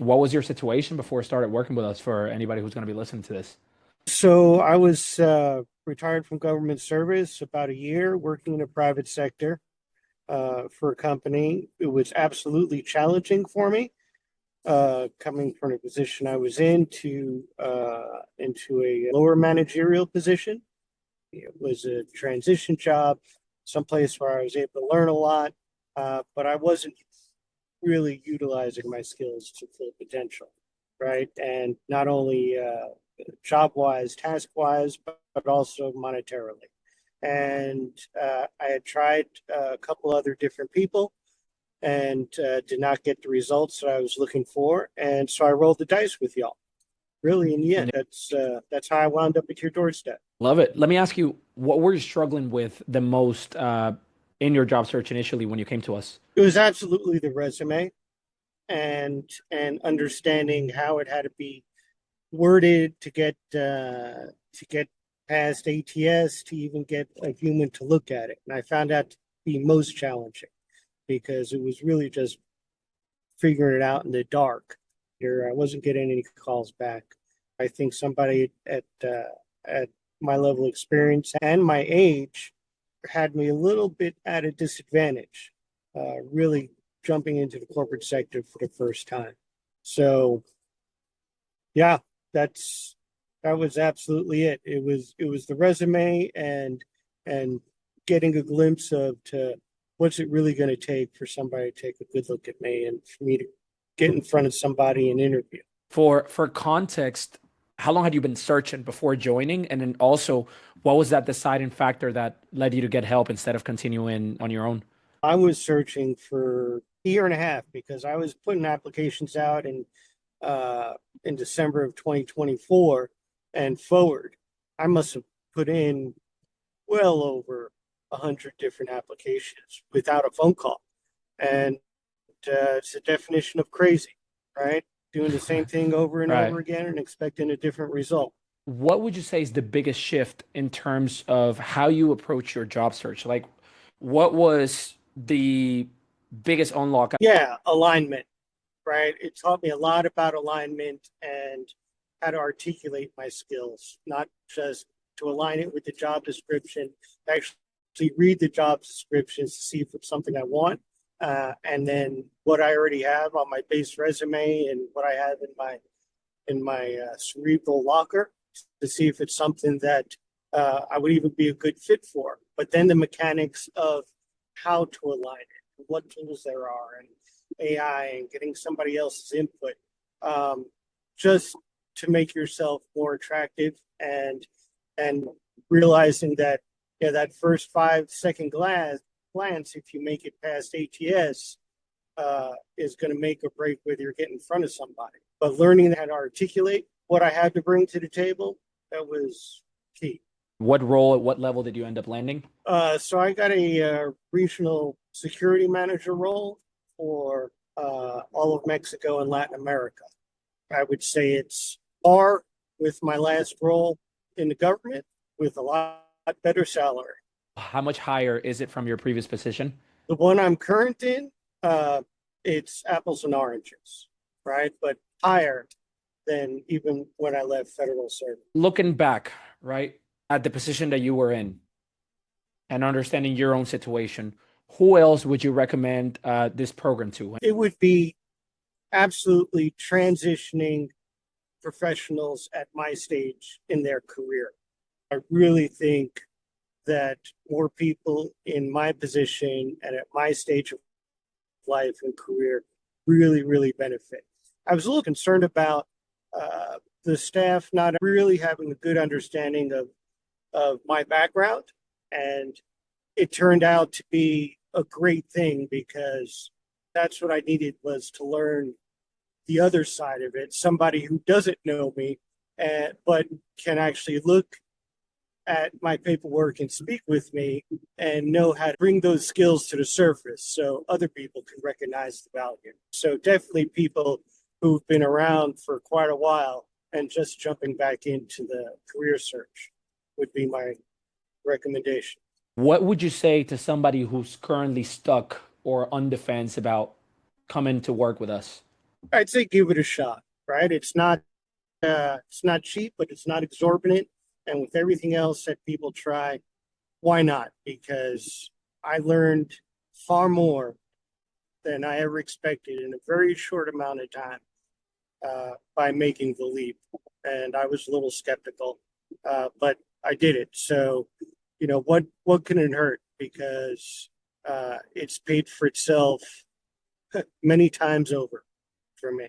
what was your situation before you started working with us for anybody who's going to be listening to this? So I was retired from government service about a year, working in the private sector for a company. It was absolutely challenging for me, coming from a position I was in to into a lower managerial position. It was a transition job, someplace where I was able to learn a lot, but I wasn't really utilizing my skills to full potential, right? And not only job wise, task wise, but also monetarily. And I had tried a couple other different people and did not get the results that I was looking for. And so I rolled the dice with y'all. Really, in the end, that's how I wound up at your doorstep. Love it. Let me ask you, what were you struggling with the most in your job search initially when you came to us? It was absolutely the resume and understanding how it had to be worded to get past ATS to even get a human to look at it. And I found that to be most challenging because it was really just figuring it out in the dark. Here, I wasn't getting any calls back. I think somebody at my level of experience and my age had me a little bit at a disadvantage, really jumping into the corporate sector for the first time. So yeah, that's that was absolutely it. It was the resume and getting a glimpse of to what's it really going to take for somebody to take a good look at me and for me to get in front of somebody and interview. For context, how long had you been searching before joining? And then also, what was that deciding factor that led you to get help instead of continuing on your own? I was searching for a year and a half because I was putting applications out in December of 2024 and forward. I must have put in well over 100 different applications without a phone call. And it's a definition of crazy, right? Doing the same thing over and Right. over again and expecting a different result. What would you say is the biggest shift in terms of how you approach your job search? Like, what was the biggest unlock? Yeah, alignment, right? It taught me a lot about alignment and how to articulate my skills, not just to align it with the job description, actually read the job descriptions to see if it's something I want. And then what I already have on my base resume and what I have in my cerebral locker to see if it's something that I would even be a good fit for. But then the mechanics of how to align it, what tools there are, and AI, and getting somebody else's input, um, just to make yourself more attractive and realizing that yeah, that first 5 second glance, if you make it past ATS, is going to make or break whether you're getting in front of somebody. But learning how to articulate what I had to bring to the table, that was key. What role at what level did you end up landing? So I got a regional security manager role for all of Mexico and Latin America. I would say it's par with my last role in the government with a lot better salary. How much higher is it from your previous position? The one I'm current in, it's apples and oranges, right? But higher than even when I left federal service. Looking back, right, at the position that you were in and understanding your own situation, who else would you recommend this program to? It would be absolutely transitioning professionals at my stage in their career. I really think that more people in my position and at my stage of life and career really benefit. I was a little concerned about the staff not really having a good understanding of my background. And it turned out to be a great thing because that's what I needed was to learn the other side of it. Somebody who doesn't know me, but can actually look at my paperwork and speak with me and know how to bring those skills to the surface so other people can recognize the value. So definitely people who've been around for quite a while and just jumping back into the career search would be my recommendation. What would you say to somebody who's currently stuck or on the fence about coming to work with us? I'd say give it a shot, right? It's not cheap, but it's not exorbitant. And with everything else that people try, why not? Because I learned far more than I ever expected in a very short amount of time by making the leap. And I was a little skeptical, but I did it. So, what can it hurt? Because it's paid for itself many times over for me.